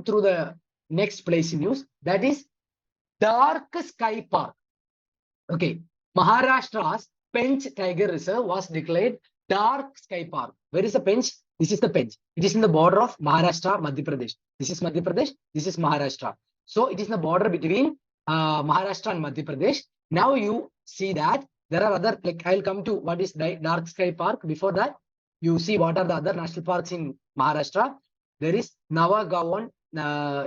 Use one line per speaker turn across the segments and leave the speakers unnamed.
come through the next place in news, that is Dark Sky Park. Okay, Maharashtra's Pench Tiger Reserve was declared Dark Sky Park. Where is the Pench? This is the Pench. It is in the border of Maharashtra, Madhya Pradesh. This is Madhya Pradesh. This is Maharashtra. So it is in the border between Maharashtra and Madhya Pradesh. Now you see that there are other, like I'll come to what is Dark Sky Park. Before that, you see what are the other national parks in Maharashtra. There is Navagaon,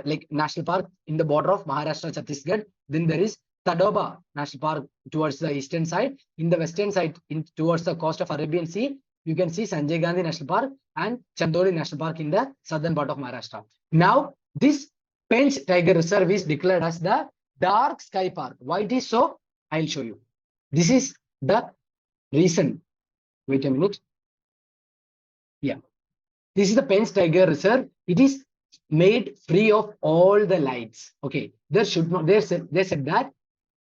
like national park in the border of Maharashtra, Chhattisgarh. Then there is Tadoba National Park towards the eastern side. In the western side, towards the coast of Arabian Sea, you can see Sanjay Gandhi National Park and Chandoli National Park in the southern part of Maharashtra. Now, this Pench Tiger Reserve is declared as the Dark Sky Park. Why it is so? I'll show you. This is the reason. Wait a minute. Yeah. This is the Pench Tiger Reserve. It is made free of all the lights. Okay. There should not, they said that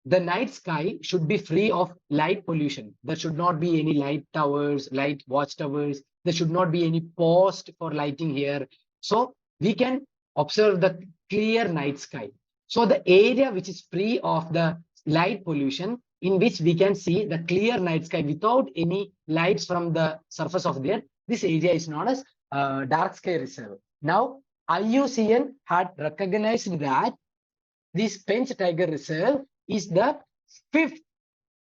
the night sky should be free of light pollution. There should not be any light towers, light watchtowers. There should not be any post for lighting here. So we can observe the clear night sky. So the area which is free of the light pollution, in which we can see the clear night sky without any lights from the surface of the earth, this area is known as Dark Sky Reserve. Now, IUCN had recognized that this Pench Tiger Reserve is the 5th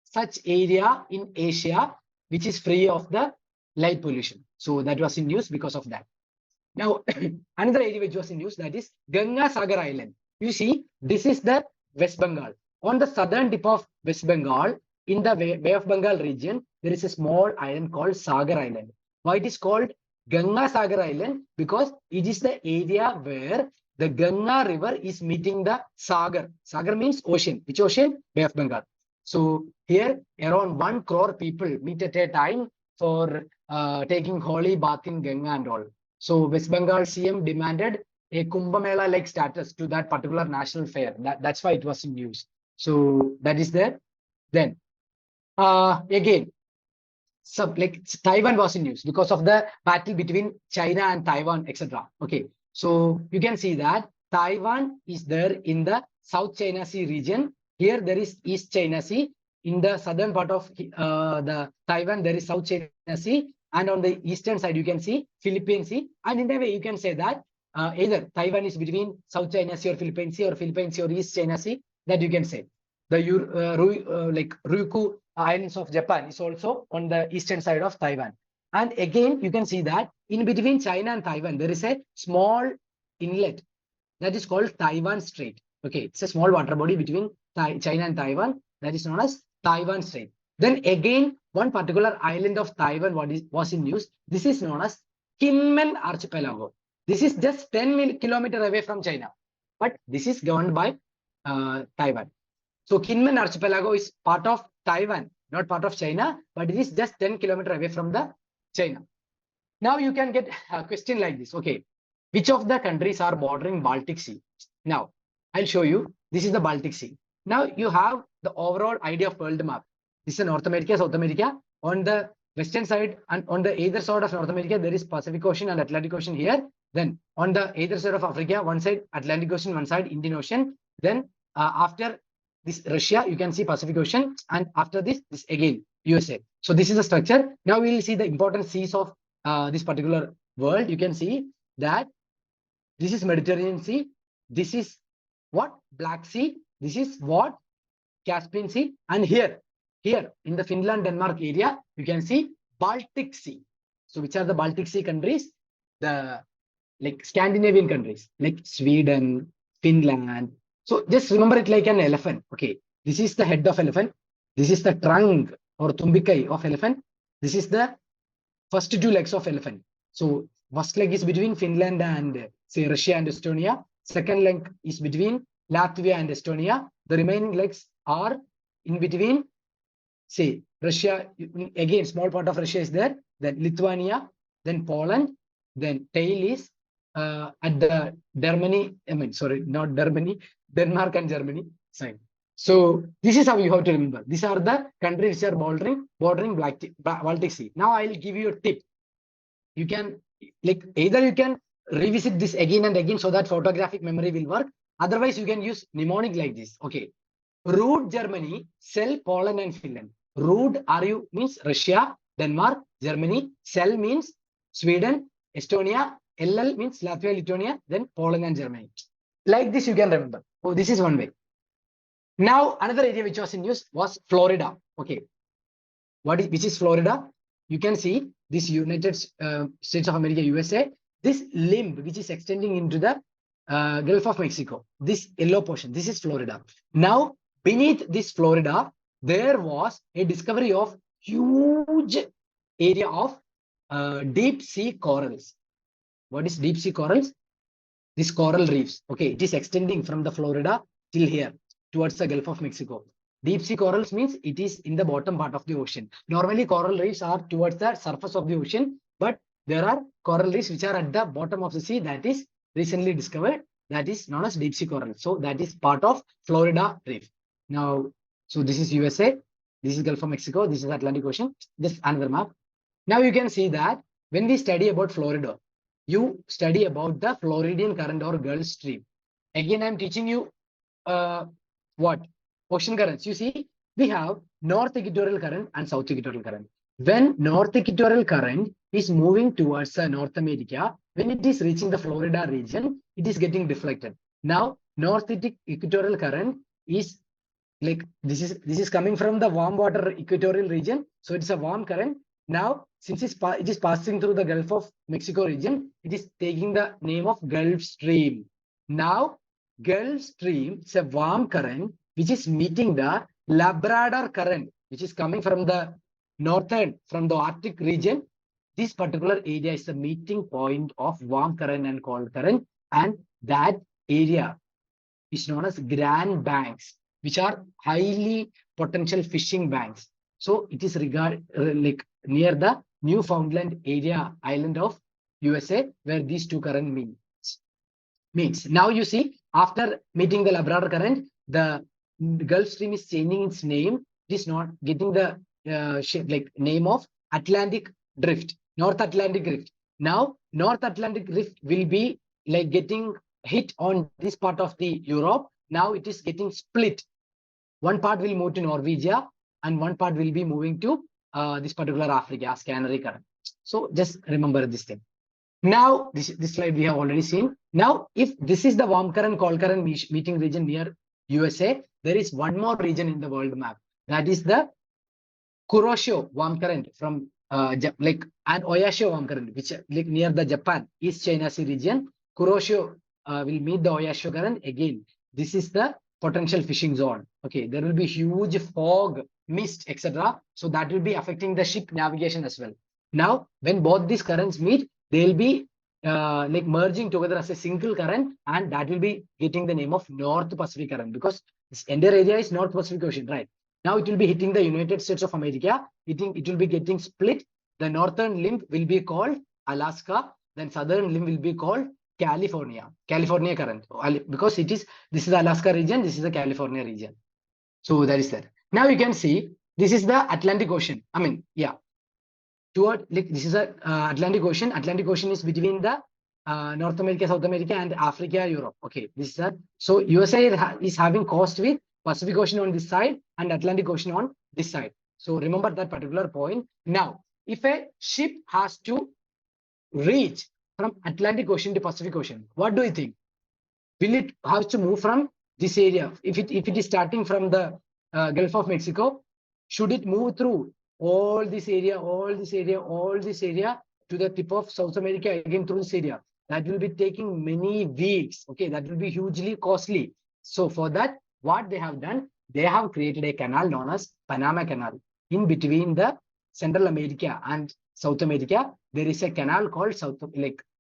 such area in Asia which is free of the light pollution. So that was in news because of that. Now, another area which was in news, that is Ganga Sagar Island. You see, this is the West Bengal. On the southern tip of West Bengal, in the Bay of Bengal region, there is a small island called Sagar Island. Why it is called Ganga Sagar Island? Because it is the area where the Ganga river is meeting the Sagar. Sagar means ocean. Which ocean? Bay of Bengal. So here around 1 crore people meet at a time for taking holy bath in Ganga and all. So West Bengal CM demanded a Kumbh Mela like status to that particular national fair. That's why it was in news. So that is there. Then again, like Taiwan was in news because of the battle between China and Taiwan, etc. Okay. So you can see that Taiwan is there in the South China Sea region. Here there is East China Sea. In the southern part of the Taiwan, there is South China Sea. And on the eastern side, you can see Philippine Sea. And in that way, you can say that either Taiwan is between South China Sea or Philippine Sea, or Philippine Sea or East China Sea. That you can say. The like Ryukyu Islands of Japan is also on the eastern side of Taiwan. And again, you can see that in between China and Taiwan, there is a small inlet that is called Taiwan Strait. Okay, it's a small water body between China and Taiwan that is known as Taiwan Strait. Then again, one particular island of Taiwan was in news. This is known as Kinmen Archipelago. This is just 10 kilometers away from China, but this is governed by Taiwan. So Kinmen Archipelago is part of Taiwan, not part of China, but it is just 10 kilometers away from the China. Now you can get a question like this. Okay, which of the countries are bordering Baltic Sea? Now I'll show you. This is the Baltic Sea. Now you have the overall idea of world map. This is North America, South America. On the western side and on the either side of North America, there is Pacific Ocean and Atlantic Ocean here. Then on the either side of Africa, one side Atlantic Ocean, one side Indian Ocean. Then after this Russia, you can see Pacific Ocean, and after this again USA. So this is the structure. Now we will see the important seas of this particular world. You can see that this is Mediterranean Sea. This is what? Black Sea. This is what? Caspian Sea. And here in the Finland, Denmark area, you can see Baltic Sea. So which are the Baltic Sea countries? The like Scandinavian countries like Sweden, Finland. So just remember it like an elephant. Okay, this is the head of elephant. This is the trunk or tumbikai of elephant. This is the first 2 legs of elephant. So first leg is between Finland and say Russia and Estonia. Second leg is between Latvia and Estonia. The remaining legs are in between, say Russia. Again, small part of Russia is there. Then Lithuania. Then Poland. Then tail is at the Germany. I mean, sorry, not Germany. Denmark and Germany side. So this is how you have to remember. These are the countries which are bordering Baltic Sea. Now I will give you a tip. You can like either you can revisit this again and again so that photographic memory will work. Otherwise, you can use mnemonic like this. Okay. Root Germany, sell Poland and Finland. Root RU means Russia, Denmark, Germany. Sell means Sweden, Estonia. LL means Latvia, Lithuania. Then Poland and Germany. Like this, you can remember. Oh, this is one way. Now, another area which was in use was Florida. Okay. Which is Florida? You can see this United States of America, USA. This limb which is extending into the Gulf of Mexico. This yellow portion. This is Florida. Now, beneath this Florida, there was a discovery of huge area of deep sea corals. What is deep sea corals? These coral reefs. Okay, it is extending from the Florida till here towards the Gulf of Mexico. Deep sea corals means it is in the bottom part of the ocean. Normally, coral reefs are towards the surface of the ocean, but there are coral reefs which are at the bottom of the sea that is recently discovered. That is known as deep sea coral. So that is part of Florida reef. Now, so this is USA, this is Gulf of Mexico, this is Atlantic Ocean. This is another map. Now you can see that when we study about Florida, you study about the Floridian current or Gulf Stream. Again, I'm teaching you what? Ocean currents. You see, we have North Equatorial Current and South Equatorial Current. When North Equatorial Current is moving towards North America, when it is reaching the Florida region, it is getting deflected. Now, North Equatorial Current is like this is coming from the warm water equatorial region. So it's a warm current. Now, since it is passing through the Gulf of Mexico region, it is taking the name of Gulf Stream. Now, Gulf Stream is a warm current which is meeting the Labrador current, which is coming from the northern, from the Arctic region. This particular area is the meeting point of warm current and cold current, and that area is known as Grand Banks, which are highly potential fishing banks. So it is like near the Newfoundland area island of USA, where these two current meets. Now you see, after meeting the Labrador current, the Gulf Stream is changing its name. It is not getting the name of Atlantic Drift, North Atlantic Drift. Now, North Atlantic Drift will be like getting hit on this part of the Europe. Now it is getting split. One part will move to Norwegia and one part will be moving to this particular Africa as Canary current. So just remember this thing. Now, this slide we have already seen. Now, if this is the warm current, cold current meeting region near USA, there is one more region in the world map. That is the Kuroshio warm current from and Oyashio warm current, which like near the Japan, East China Sea region. Kuroshio will meet the Oyashio current. Again, this is the potential fishing zone. Okay, there will be huge fog, mist, etc. So that will be affecting the ship navigation as well. Now, when both these currents meet, they will be like merging together as a single current, and that will be getting the name of North Pacific current, because this entire area is North Pacific Ocean, right? Now it will be hitting the United States of America. It will be getting split. The northern limb will be called Alaska. Then southern limb will be called California current, because this is the Alaska region, this is the California region. So that is that. Now you can see this is the Atlantic Ocean. I mean, yeah. This is a Atlantic Ocean. Atlantic Ocean is between the North America, South America, and Africa, Europe. Okay, this is that. So USA is having coast with Pacific Ocean on this side and Atlantic Ocean on this side. So remember that particular point. Now, if a ship has to reach from Atlantic Ocean to Pacific Ocean, what do you think? Will it have to move from this area? If it is starting from the Gulf of Mexico, should it move through all this area to the tip of South America again through this area? That will be taking many weeks. Okay, that will be hugely costly. So for that, what they have done, they have created a canal known as Panama Canal. In between the Central America and South America, there is a canal called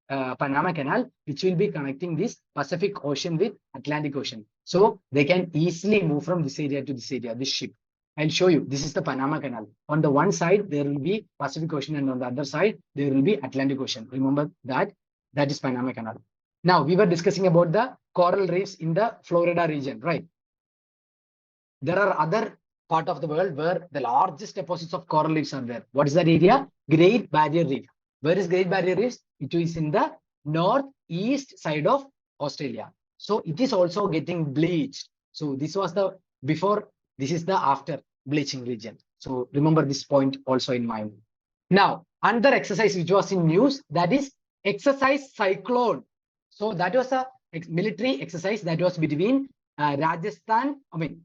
Panama Canal, which will be connecting this Pacific Ocean with Atlantic Ocean. So they can easily move from this area to this area, this ship. I'll show you. This is the Panama Canal. On the one side, there will be Pacific Ocean, and on the other side, there will be Atlantic Ocean. Remember that is Panama Canal. Now, we were discussing about the coral reefs in the Florida region, right? There are other part of the world where the largest deposits of coral reefs are there. What is that area? Great Barrier Reef. Where is Great Barrier Reef? It is in the northeast side of Australia. So it is also getting bleached. So this was the before, this is the after bleaching region. So remember this point also in mind. Now, another exercise which was in news, that is exercise cyclone. So that was a military exercise that was between Rajasthan,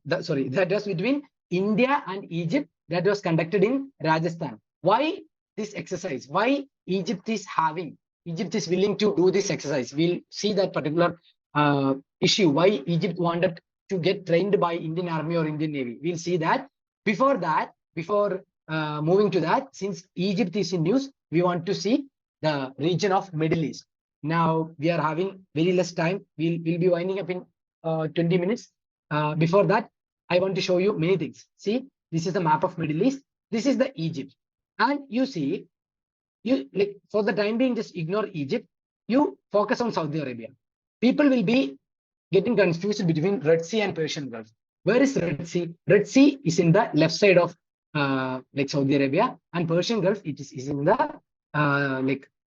that was between India and Egypt, that was conducted in Rajasthan. Why this exercise? Why Egypt is willing to do this exercise? We'll see that particular issue, why Egypt wanted to get trained by Indian Army or Indian Navy. We'll see that. Before moving to that, since Egypt is in news, we want to see the region of Middle East. Now we are having very less time. We'll be winding up in 20 minutes. Before that, I want to show you many things. See, this is the map of Middle East. This is the Egypt. And you see, for the time being, just ignore Egypt. You focus on Saudi Arabia. People will be getting confused between Red Sea and Persian Gulf. Where is Red Sea? Red Sea is in the left side of Saudi Arabia, and Persian Gulf is in the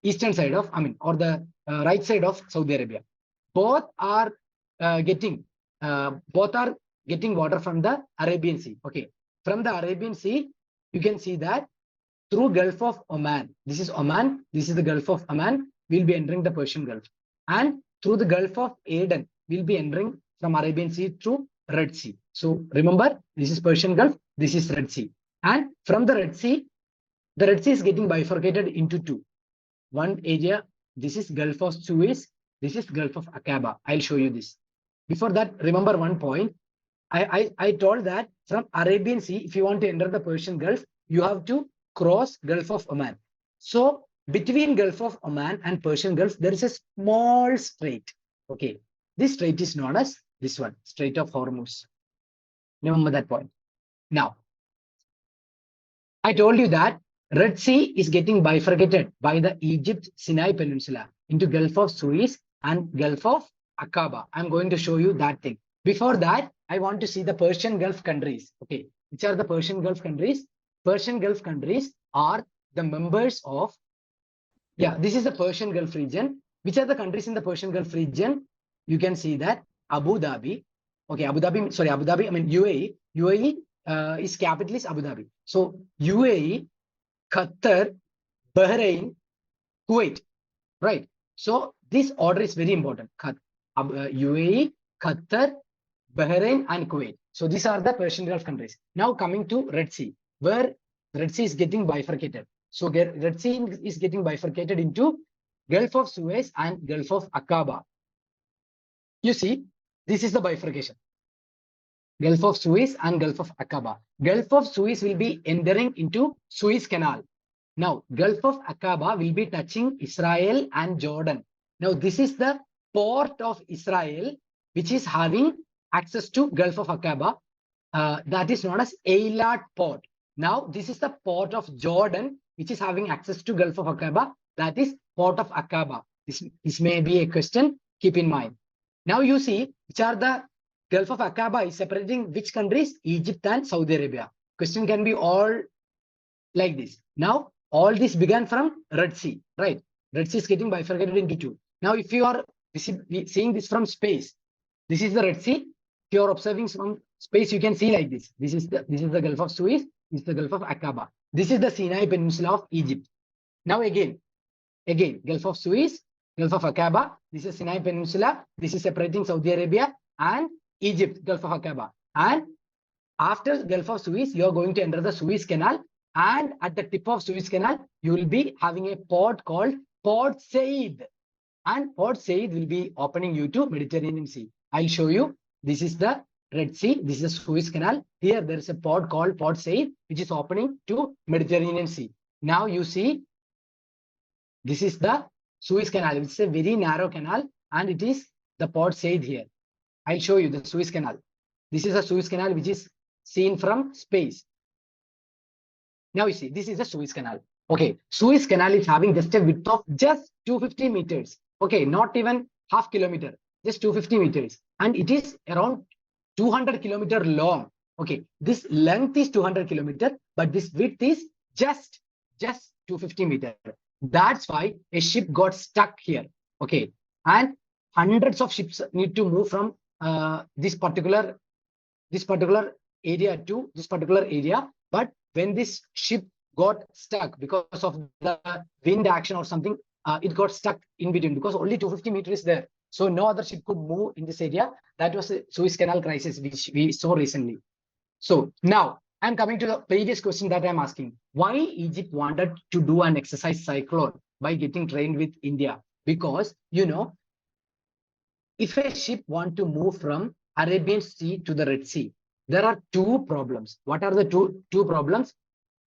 eastern side of, or the right side of Saudi Arabia. Both are getting water from the Arabian Sea. Okay, from the Arabian Sea, you can see that through Gulf of Oman. This is Oman. This is the Gulf of Oman. We'll be entering the Persian Gulf, and through the Gulf of Aden, we'll be entering from Arabian Sea through Red Sea. So remember, this is Persian Gulf. This is Red Sea. And from the Red Sea is getting bifurcated into two. One area, this is Gulf of Suez, this is Gulf of Aqaba. I'll show you this. Before that, remember one point. I told that from Arabian Sea, if you want to enter the Persian Gulf, you have to cross Gulf of Oman. So between Gulf of Oman and Persian Gulf, there is a small strait. Okay, this strait is known as this one, Strait of Hormuz. Remember that point. Now, I told you that Red Sea is getting bifurcated by the Egypt Sinai Peninsula into Gulf of Suez and Gulf of Aqaba. I'm going to show you that thing. Before that, I want to see the Persian Gulf countries. Okay, which are the Persian Gulf countries? Persian Gulf countries are the members of, this is the Persian Gulf region. Which are the countries in the Persian Gulf region? You can see that Abu Dhabi. Okay, UAE. UAE is capital is Abu Dhabi. So UAE, Qatar, Bahrain, Kuwait, right? So this order is very important. UAE, Qatar, Bahrain, and Kuwait. So these are the Persian Gulf countries. Now coming to Red Sea, where Red Sea is getting bifurcated. So Red Sea is getting bifurcated into Gulf of Suez and Gulf of Aqaba. You see, this is the bifurcation. Gulf of Suez and Gulf of Aqaba. Gulf of Suez will be entering into Suez Canal. Now, Gulf of Aqaba will be touching Israel and Jordan. Now, this is the port of Israel, which is having access to Gulf of Aqaba. That is known as Eilat Port. Now, this is the port of Jordan, which is having access to Gulf of Aqaba. That is Port of Aqaba. This may be a question. Keep in mind. Now, you see, which are the Gulf of Aqaba is separating which countries? Egypt and Saudi Arabia. Question can be all like this. Now, all this began from Red Sea, right? Red Sea is getting bifurcated into two. Now, if you are seeing this from space, this is the Red Sea. If you are observing from space, you can see like this. This is the Gulf of Suez. This is the Gulf of Aqaba. This is the Sinai Peninsula of Egypt. Now again, Gulf of Suez, Gulf of Aqaba. This is Sinai Peninsula. This is separating Saudi Arabia and Egypt, Gulf of Aqaba. And after Gulf of Suez, you are going to enter the Suez Canal. And at the tip of Suez Canal, you will be having a port called Port Said. And Port Said will be opening you to Mediterranean Sea. I'll show you. This is the Red Sea. This is the Suez Canal. Here, there is a port called Port Said, which is opening to Mediterranean Sea. Now you see, this is the Suez Canal. It's a very narrow canal, and it is the Port Said here. I'll show you the Suez Canal. This is a Suez Canal which is seen from space. Now you see, this is the Suez Canal. Okay, Suez Canal is having just a width of just 250 meters. Okay, not even half kilometer, just 250 meters. And it is around 200 kilometer long. Okay, this length is 200 kilometer, but this width is just 250 meters. That's why a ship got stuck here. Okay, and hundreds of ships need to move from this particular area to this particular area. But when this ship got stuck because of the wind action or something, it got stuck in between because only 250 meters is there. So no other ship could move in this area. That was the Suez Canal crisis, which we saw recently. So now I'm coming to the previous question that I'm asking. Why Egypt wanted to do an exercise cyclone by getting trained with India? Because, you know, if a ship want to move from Arabian Sea to the Red Sea, there are two problems. What are the two problems?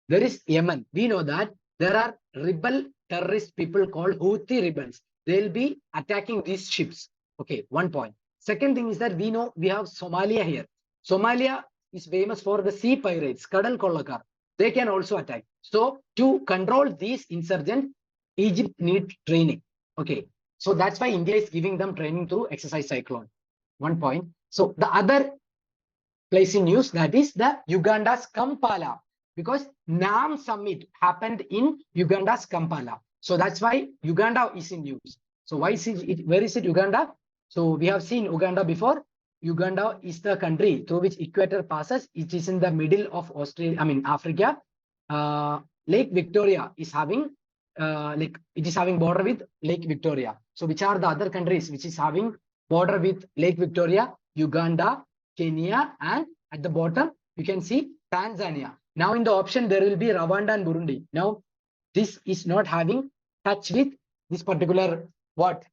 There is Yemen. We know that there are rebel terrorist people called Houthi rebels. They'll be attacking these ships. Okay, one point. Second thing is that we know we have Somalia here. Somalia is famous for the sea pirates, Kadal Kollakar. They can also attack. So to control these insurgents, Egypt needs training. Okay, so that's why India is giving them training through exercise cyclone. One point. So the other place in news, that is the Uganda's Kampala, because NAM summit happened in Uganda's Kampala. So that's why Uganda is in news. So why is it, where is it Uganda? So we have seen Uganda before. Uganda is the country through which equator passes. It is in the middle of Africa. Lake Victoria is having it is having border with Lake Victoria. So which are the other countries which is having border with Lake Victoria? Uganda, Kenya, and at the bottom you can see Tanzania. Now in the option there will be Rwanda and Burundi. Now this is not having touch with this particular what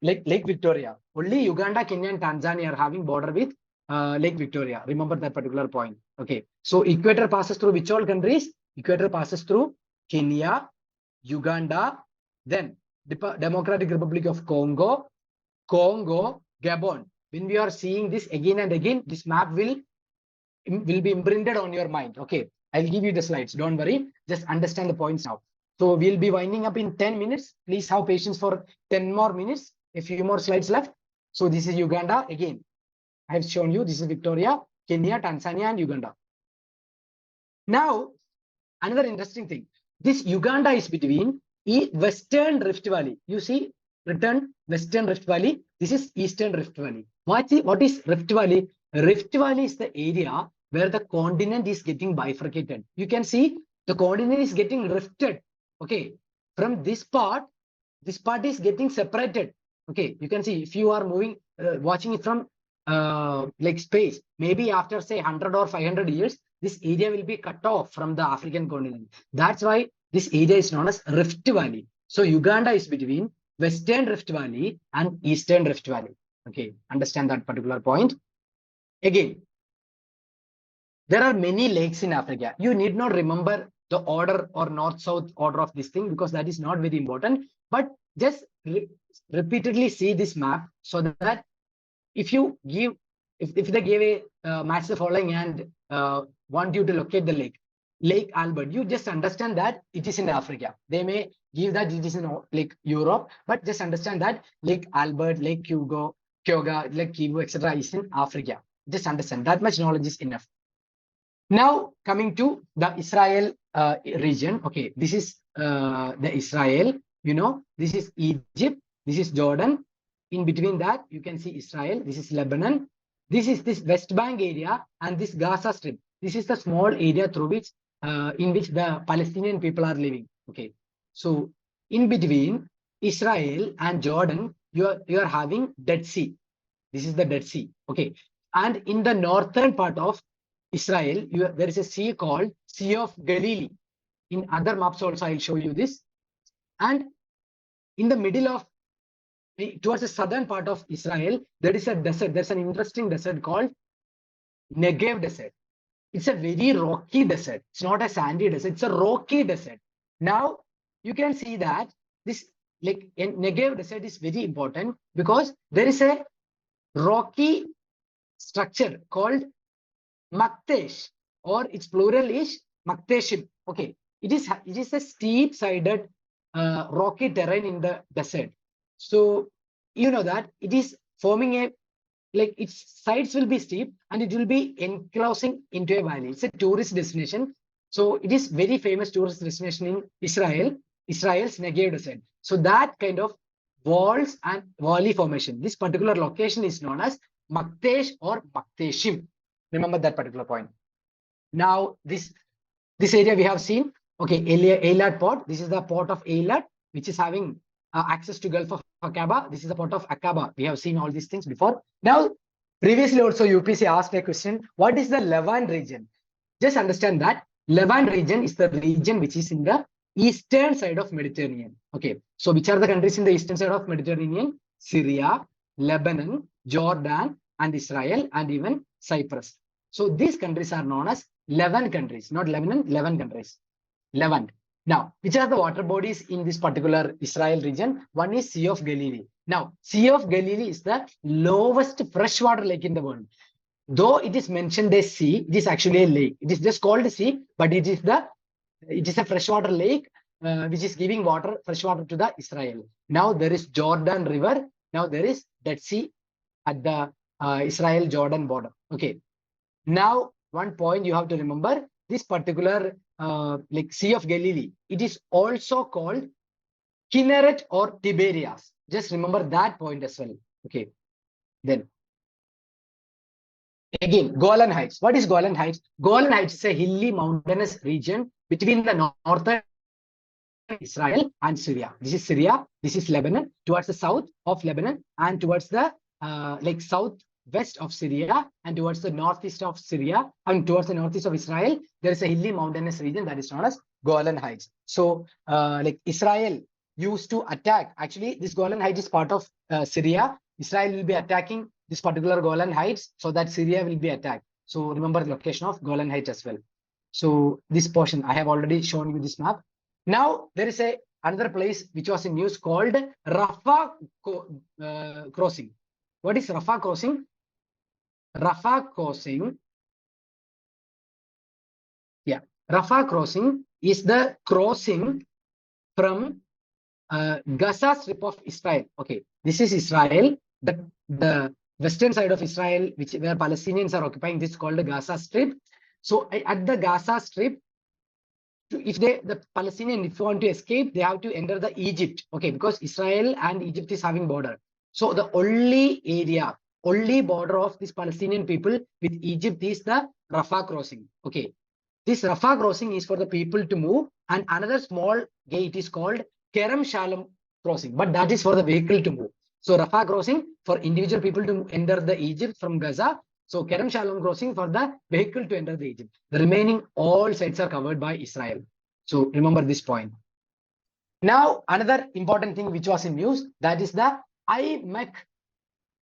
Lake Victoria. Only Uganda, Kenya, and Tanzania are having border with Lake Victoria. Remember that particular point. Okay. So equator passes through which all countries? Equator passes through Kenya, Uganda, then Democratic Republic of Congo, Gabon. When we are seeing this again and again, this map will be imprinted on your mind. Okay, I'll give you the slides. Don't worry. Just understand the points now. So we'll be winding up in 10 minutes. Please have patience for 10 more minutes. A few more slides left. So this is Uganda. Again, I have shown you. This is Victoria, Kenya, Tanzania, and Uganda. Now, another interesting thing. This Uganda is between Western Rift Valley. You see, written Western Rift Valley. This is Eastern Rift Valley. What is Rift Valley? Rift Valley is the area where the continent is getting bifurcated. You can see the continent is getting rifted. Okay, from this part is getting separated. Okay, you can see if you are moving, watching it from like space, maybe after say 100 or 500 years, this area will be cut off from the African continent. That's why this area is known as Rift Valley. So Uganda is between Western Rift Valley and Eastern Rift Valley. Okay, understand that particular point. Again, there are many lakes in Africa. You need not remember the order or north-south order of this thing because that is not very important. But just repeatedly see this map so that if you give, if they give a match the following and want you to locate the Lake Albert, you just understand that it is in Africa. They may give that it is in like Europe, but just understand that Lake Albert, Lake Kyoga, Lake Kivu, etc. is in Africa. Just understand that much knowledge is enough. Now coming to the Israel region. Okay, this is the Israel. You know, this is Egypt. This is Jordan. In between that, you can see Israel. This is Lebanon. This is this West Bank area and this Gaza Strip. This is the small area through which, in which the Palestinian people are living. Okay, so in between Israel and Jordan, you are having Dead Sea. This is the Dead Sea. Okay, and in the northern part of Israel, there is a sea called Sea of Galilee. In other maps also, I'll show you this. And in the middle of, towards the southern part of Israel, there is a desert. There's an interesting desert called Negev Desert. It's a very rocky desert. It's not a sandy desert. It's a rocky desert. Now, you can see that this like Negev Desert is very important because there is a rocky structure called Maktesh, or its plural is Makteshim. Okay, it is a steep-sided rocky terrain in the desert. So you know that it is forming a, like its sides will be steep and it will be enclosing into a valley. It's a tourist destination. So it is very famous tourist destination in Israel, Israel's Negev Desert. So that kind of walls and valley formation. This particular location is known as Maktesh or Makteshim. Remember that particular point. Now, this area we have seen, okay, Eilat port. This is the port of Eilat, which is having access to Gulf of Aqaba. This is the port of Aqaba. We have seen all these things before. Now, previously also UPSC asked a question, what is the Levant region? Just understand that Levant region is the region which is in the eastern side of Mediterranean. Okay, so which are the countries in the eastern side of Mediterranean? Syria, Lebanon, Jordan, and Israel, and even Cyprus. So these countries are known as Levant countries, not Lebanon, Levant countries. Levant. Now, which are the water bodies in this particular Israel region? One is Sea of Galilee. Now, Sea of Galilee is the lowest freshwater lake in the world. Though it is mentioned as sea, it is actually a lake. It is just called sea, but it is a freshwater lake which is giving water, fresh water to the Israel. Now there is Jordan River. Now there is Dead Sea at the Israel-Jordan border. Okay. Now, one point you have to remember, this particular like Sea of Galilee, it is also called Kinneret or Tiberias. Just remember that point as well. Okay. Then again, Golan Heights. What is Golan Heights? Golan Heights is a hilly mountainous region between the northern Israel and Syria. This is Syria. This is Lebanon. Towards the south of Lebanon and towards the like southwest of Syria and towards the northeast of Syria and towards the northeast of Israel, there is a hilly mountainous region that is known as Golan Heights. So, like Israel used to attack. Actually, this Golan Heights is part of Syria. Israel will be attacking this particular Golan Heights so that Syria will be attacked. So remember the location of Golan Heights as well. So this portion, I have already shown you this map. Now there is another place which was in news called Rafah crossing. What is Rafah crossing? Rafah crossing. Yeah, Rafah crossing is the crossing from Gaza Strip of Israel. Okay, this is Israel. The western side of Israel, where Palestinians are occupying, this is called the Gaza Strip. So at the Gaza Strip, if the Palestinians, if want to escape, they have to enter the Egypt. Okay, because Israel and Egypt is having border. So the only area, only border of this Palestinian people with Egypt is the Rafah crossing. Okay, this Rafah crossing is for the people to move, and another small gate is called Kerem Shalom crossing, but that is for the vehicle to move. So Rafah crossing for individual people to enter the Egypt from Gaza. So Kerem Shalom crossing for the vehicle to enter the Egypt. The remaining all sites are covered by Israel. So remember this point. Now another important thing which was in news, that is the IMEC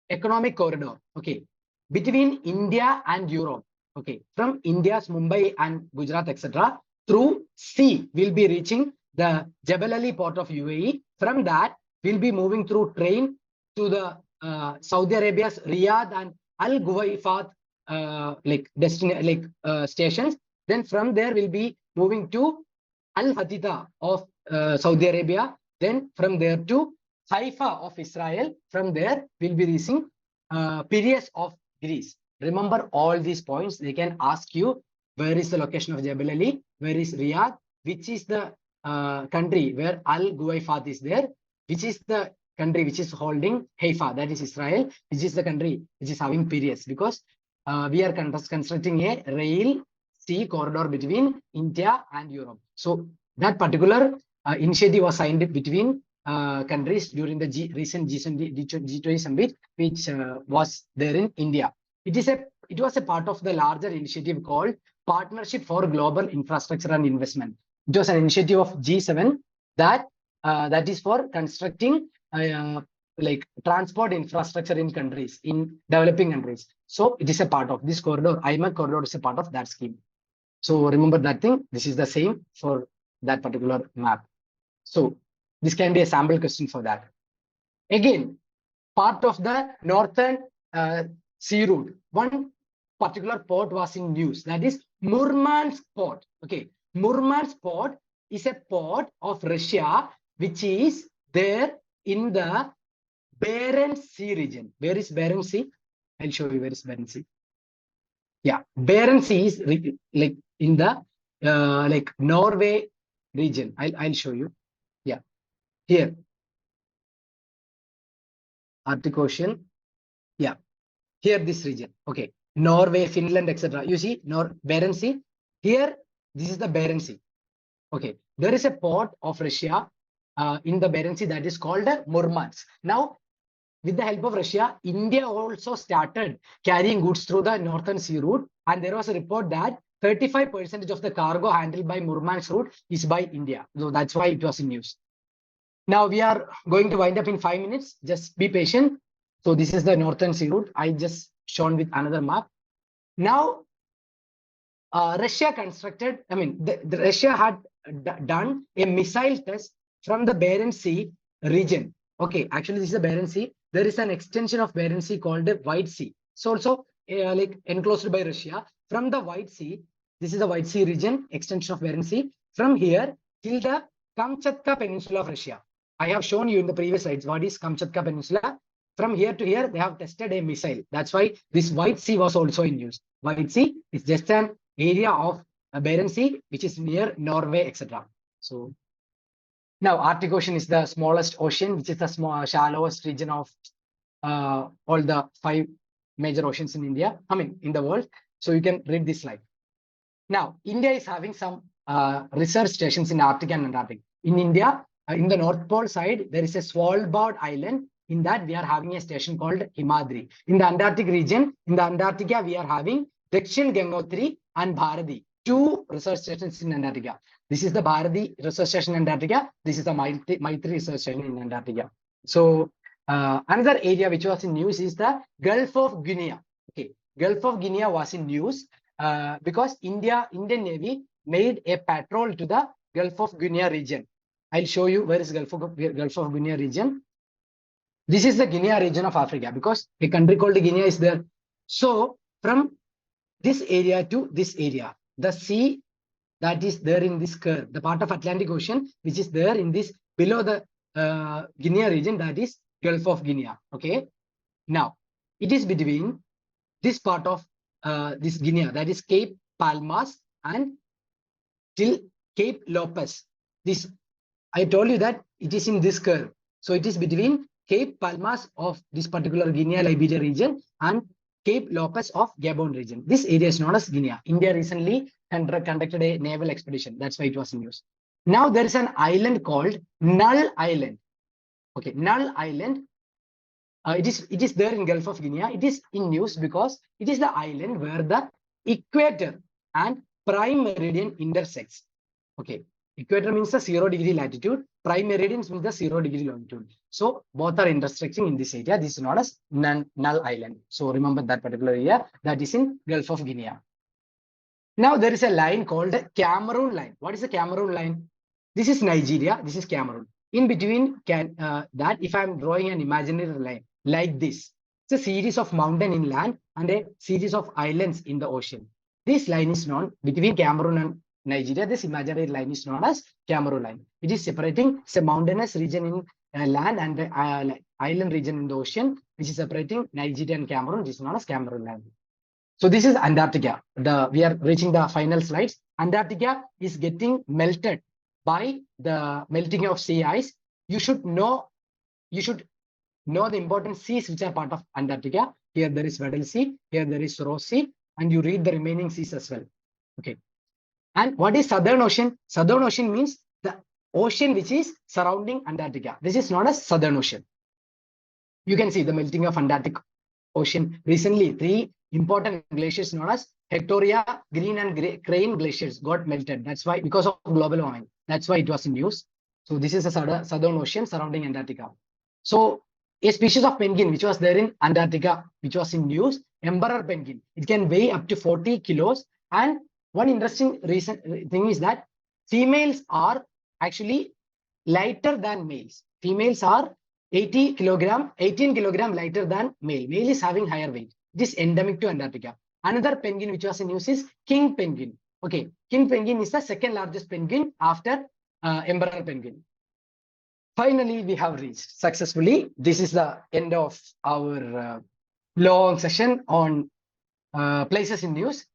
economic corridor. Okay, between India and Europe. Okay, from India's Mumbai and Gujarat, etc. through sea will be reaching the Jebel Ali port of UAE. From that, we'll be moving through train to the Saudi Arabia's Riyadh and Al Guwaifat stations. Then from there we'll be moving to Al Haditha of Saudi Arabia. Then from there to Haifa of Israel. From there we'll be reaching Piraeus of Greece. Remember all these points. They can ask you where is the location of Jebel Ali, where is Riyadh, which is the country where Al Guwaifat is there, which is the country which is holding Haifa, that is Israel, which is the country which is having Piraeus, because we are constructing a rail sea corridor between India and Europe. So that particular initiative was signed between countries during the recent G20 summit, which was there in India. It was a part of the larger initiative called Partnership for Global Infrastructure and Investment. It was an initiative of G7 that is for constructing like transport infrastructure in countries, in developing countries. So it is a part of this corridor. IMEC corridor is a part of that scheme. So remember that thing. This is the same for that particular map. So this can be a sample question for that. Again, part of the northern sea route. One particular port was in news. That is Murmansk port. Okay, Murmansk port is a port of Russia which is there in the Barents Sea region. Where is Barents Sea? I'll show you where is Barents Sea. Yeah, Barents Sea is like in the like Norway region. I'll show you. Yeah, here. Arctic Ocean. Yeah, here this region. Okay, Norway, Finland, etc. You see, Barents Sea. Here, this is the Barents Sea. Okay, there is a port of Russia in the Barents Sea that is called Murmansk. Now, with the help of Russia, India also started carrying goods through the Northern Sea route, and there was a report that 35% of the cargo handled by Murmansk route is by India. So that's why it was in news. Now we are going to wind up in 5 minutes. Just be patient. So this is the Northern Sea route. I just shown with another map. Now, Russia constructed, the Russia had done a missile test from the Barents Sea region. Okay, actually this is the Barents Sea. There is an extension of Barents Sea called the White Sea. It's also like enclosed by Russia. From the White Sea, this is the White Sea region, extension of Barents Sea. From here till the Kamchatka Peninsula of Russia. I have shown you in the previous slides what is Kamchatka Peninsula. From here to here, they have tested a missile. That's why this White Sea was also in use. White Sea is just an area of Barents Sea, which is near Norway, etc. So now Arctic Ocean is the smallest ocean, which is the shallowest region of all the 5 major oceans in India. In the world. So you can read this slide. Now, India is having some research stations in Arctic and Antarctic. In India, in the North Pole side, there is a Svalbard island. In that, we are having a station called Himadri. In the Antarctic region, in the Antarctica, we are having Dakshin Gangotri and Bharati, 2 research stations in Antarctica. This is the Bharati research station in Antarctica. This is the Maitri research station in Antarctica. So another area which was in news is the Gulf of Guinea. Okay, Gulf of Guinea was in news because Indian Navy made a patrol to the Gulf of Guinea region. I'll show you where is Gulf of Guinea region. This is the Guinea region of Africa because a country called Guinea is there. So from this area to this area, the sea that is there in this curve, the part of Atlantic Ocean which is there in this below the Guinea region, that is Gulf of Guinea. Okay, now it is between this part of this Guinea, that is Cape Palmas and till Cape Lopez. This I told you that it is in this curve. So it is between Cape Palmas of this particular Guinea Liberia region and Cape Lopez of Gabon region. This area is known as Guinea. India recently conducted a naval expedition. That's why it was in news. Now there is an island called Null Island. Okay, Null Island. It is there in Gulf of Guinea. It is in news because it is the island where the equator and prime meridian intersects. Okay, equator means the 0° latitude. Prime meridian means the 0° longitude. So both are intersecting in this area. This is known as Null Island. So remember that particular area that is in Gulf of Guinea. Now there is a line called Cameroon line. What is the Cameroon line? This is Nigeria. This is Cameroon. In between that, if I am drawing an imaginary line like this, it's a series of mountain inland and a series of islands in the ocean. This line is known between Cameroon and Nigeria. This imaginary line is known as Cameroon line. It is separating a mountainous region in land and the island region in the ocean, which is separating Nigeria and Cameroon. This is known as Cameroon line. So this is Antarctica. We are reaching the final slides. Antarctica is getting melted by the melting of sea ice. You should know the important seas which are part of Antarctica. Here there is Weddell Sea. Here there is Ross Sea, and you read the remaining seas as well. Okay. And what is Southern Ocean? Southern Ocean means the ocean which is surrounding Antarctica. This is known as Southern Ocean. You can see the melting of Antarctic Ocean. Recently, 3 important glaciers known as Hectoria, Green and Crane glaciers got melted. That's why, because of global warming. That's why it was in news. So this is the Southern Ocean surrounding Antarctica. So a species of penguin which was there in Antarctica, which was in news, emperor penguin. It can weigh up to 40 kilos. And one interesting thing is that females are actually lighter than males. Females are 18 kilogram lighter than male. Male is having higher weight. This is endemic to Antarctica. Another penguin which was in news is king penguin. Okay, king penguin is the second largest penguin after emperor penguin. Finally, we have reached successfully. This is the end of our long session on places in news.